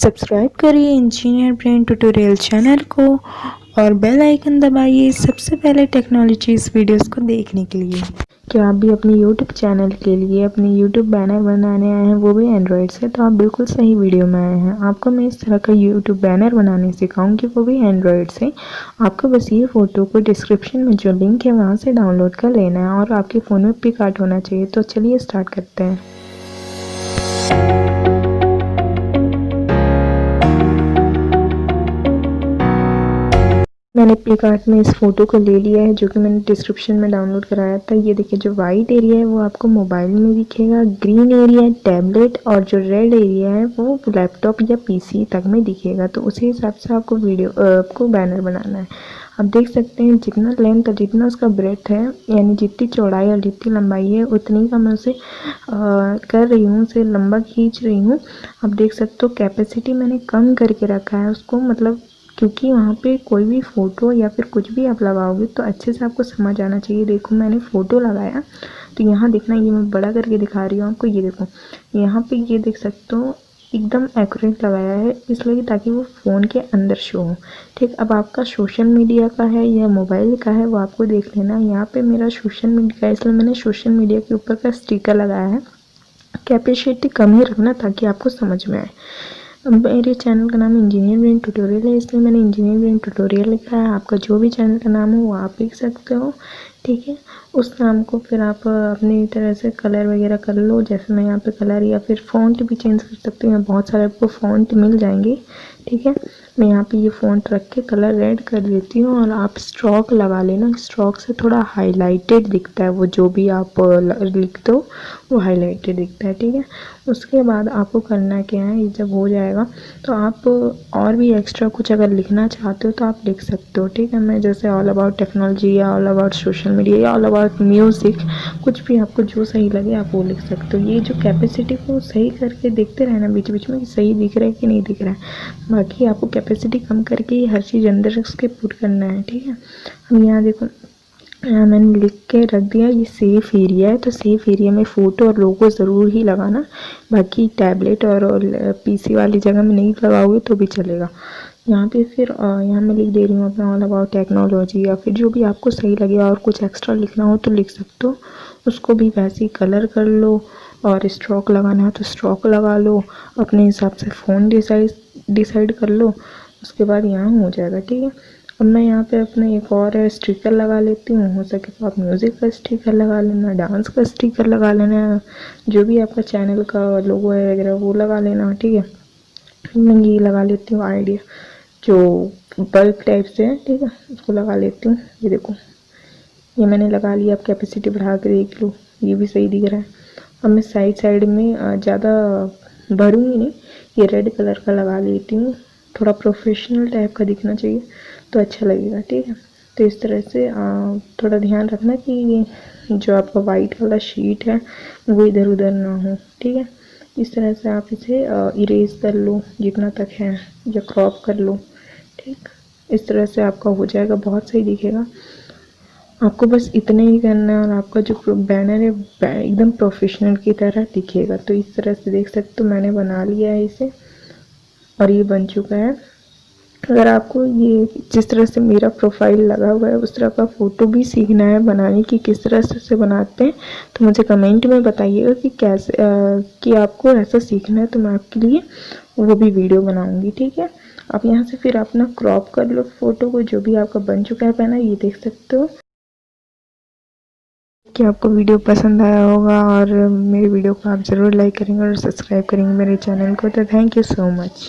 Subscribe करिए engineer brain tutorial channel को और बेल आइकन दबाइए सबसे पहले टेक्नोलॉजीज वीडियोस को देखने के लिए। क्या आप भी अपने YouTube चैनल के लिए अपने YouTube बैनर बनाने आए हैं, वो भी एंड्रॉयड से? तो आप बिल्कुल सही वीडियो में आए हैं। आपको मैं इस तरह का YouTube बैनर बनाने सिखाऊंगी, वो भी एंड्रॉयड से। आपको बस ये फ़ोटो को डिस्क्रिप्शन में जो लिंक है वहाँ से डाउनलोड कर लेना है और आपके फ़ोन में पिक आर्ट होना चाहिए। तो चलिए स्टार्ट करते हैं। मैंने पिक आर्ट में इस फ़ोटो को ले लिया है जो कि मैंने डिस्क्रिप्शन में डाउनलोड कराया था। ये देखिए, जो वाइट एरिया है वो आपको मोबाइल में दिखेगा, ग्रीन एरिया है टैबलेट, और जो रेड एरिया है वो लैपटॉप या पीसी तक में दिखेगा। तो उसी हिसाब से आपको आपको बैनर बनाना है। आप देख सकते हैं जितना लेंथ और जितना उसका ब्रेथ है, यानी जितनी चौड़ाई और जितनी लंबाई है उतनी का मैं उसे कर रही हूँ, उसे लंबा खींच रही हूँ। आप देख सकते हो कैपेसिटी मैंने कम करके रखा है उसको, मतलब क्योंकि वहाँ पे कोई भी फ़ोटो या फिर कुछ भी आप लगाओगे तो अच्छे से आपको समझ आना चाहिए। देखो, मैंने फ़ोटो लगाया तो यहाँ देखना, ये मैं बड़ा करके दिखा रही हूँ आपको। ये देखो, यहाँ पे ये देख सकते हो एकदम एक्यूरेट लगाया है, इसलिए ताकि वो फ़ोन के अंदर शो हो। ठीक, अब आपका सोशल मीडिया का है या मोबाइल का है वो आपको देख लेना। यहाँ पे मेरा सोशल मीडिया है, इसलिए मैंने सोशल मीडिया के ऊपर का स्टिकर लगाया है। कैपेसिटी कम ही रखना ताकि आपको समझ में आए। मेरे चैनल का नाम इंजीनियर ब्रेन ट्यूटोरियल है, इसलिए मैंने इंजीनियर ब्रेन ट्यूटोरियल लिखा है। आपका जो भी चैनल का नाम हो वो आप लिख सकते हो, ठीक है। उस नाम को फिर आप अपनी तरह से कलर वगैरह कर लो। जैसे मैं यहाँ पे कलर या फिर फ़ॉन्ट भी चेंज कर सकती हूँ, बहुत सारे आपको फ़ॉन्ट मिल जाएंगे, ठीक है। मैं यहाँ पे ये फ़ॉन्ट रख के कलर रेड कर देती हूँ और आप स्ट्रोक लगा लेना। स्ट्रोक से थोड़ा हाईलाइटेड दिखता है, वो जो भी आप लिखते हो वो हाईलाइटेड दिखता है, ठीक है। उसके बाद आपको करना क्या है, ये जब हो जाएगा तो आप और भी एक्स्ट्रा कुछ अगर लिखना चाहते हो तो आप लिख सकते हो, ठीक है। मैं जैसे ऑल अबाउट टेक्नोलॉजी या ऑल अबाउट सोशल मीडिया या ऑल अबाउट म्यूज़िक, कुछ भी आपको जो सही लगे आप वो लिख सकते हो। ये जो कैपेसिटी को सही करके देखते रहना बीच बीच में कि सही दिख रहा है कि नहीं दिख रहा है। बाकी आपको कैपेसिटी कम करके ही हर चीज़ अंदर उसके पुट करना है, ठीक है। अब यहाँ देखो, मैंने लिख के रख दिया, ये सेफ़ एरिया है। तो सेफ़ एरिया में फ़ोटो और लोगो ज़रूर ही लगाना, बाकी टैबलेट और पीसी वाली जगह में नहीं लगाओगे तो भी चलेगा। यहाँ पे फिर यहाँ मैं लिख दे रही हूँ अपना ऑल अबाउट टेक्नोलॉजी, या फिर जो भी आपको सही लगे और कुछ एक्स्ट्रा लिखना हो तो लिख सकते हो। उसको भी वैसे ही कलर कर लो, और स्ट्रोक लगाना है तो स्ट्रोक लगा लो, अपने हिसाब से फ़ोन डिसाइड कर लो। उसके बाद यहाँ हो जाएगा, ठीक है। अब मैं यहाँ पे अपना एक और स्टिकर लगा लेती हूँ। हो सके तो आप म्यूज़िक का स्टिकर लगा लेना, डांस का स्टिकर लगा लेना, जो भी आपका चैनल का लोगो है वगैरह वो लगा लेना, ठीक है। मैं ये लगा लेती हूँ आइडिया जो बल्ब टाइप से है, ठीक है, उसको लगा लेती हूँ। ये देखो, ये मैंने लगा लिया। अब कैपेसिटी बढ़ा के देख लो, ये भी सही दिख रहा है। अब मैं साइड में ज़्यादा भरूँगी नहीं, ये रेड कलर का लगा लेती हूँ। थोड़ा प्रोफेशनल टाइप का दिखना चाहिए तो अच्छा लगेगा, ठीक है। तो इस तरह से थोड़ा ध्यान रखना कि जो आपका वाइट वाला शीट है वो इधर उधर ना हो, ठीक है। इस तरह से आप इसे इरेज कर लो जितना तक है, या क्रॉप कर लो, ठीक। इस तरह से आपका हो जाएगा, बहुत सही दिखेगा। आपको बस इतना ही करना है और आपका जो बैनर है एकदम प्रोफेशनल की तरह दिखेगा। तो इस तरह से देख सकते हो मैंने बना लिया है इसे, और ये बन चुका है। अगर आपको ये जिस तरह से मेरा प्रोफाइल लगा हुआ है उस तरह का फ़ोटो भी सीखना है बनाने की, किस तरह से बनाते हैं, तो मुझे कमेंट में बताइएगा कि कैसे कि आपको ऐसा सीखना है, तो मैं आपके लिए वो भी वीडियो बनाऊंगी, ठीक है। आप यहाँ से फिर अपना क्रॉप कर लो फ़ोटो को, जो भी आपका बन चुका है बैनर, ये देख सकते हो कि आपको वीडियो पसंद आया होगा। और मेरे वीडियो को आप ज़रूर लाइक करेंगे और सब्सक्राइब करेंगे मेरे चैनल को। तो थैंक यू सो मच।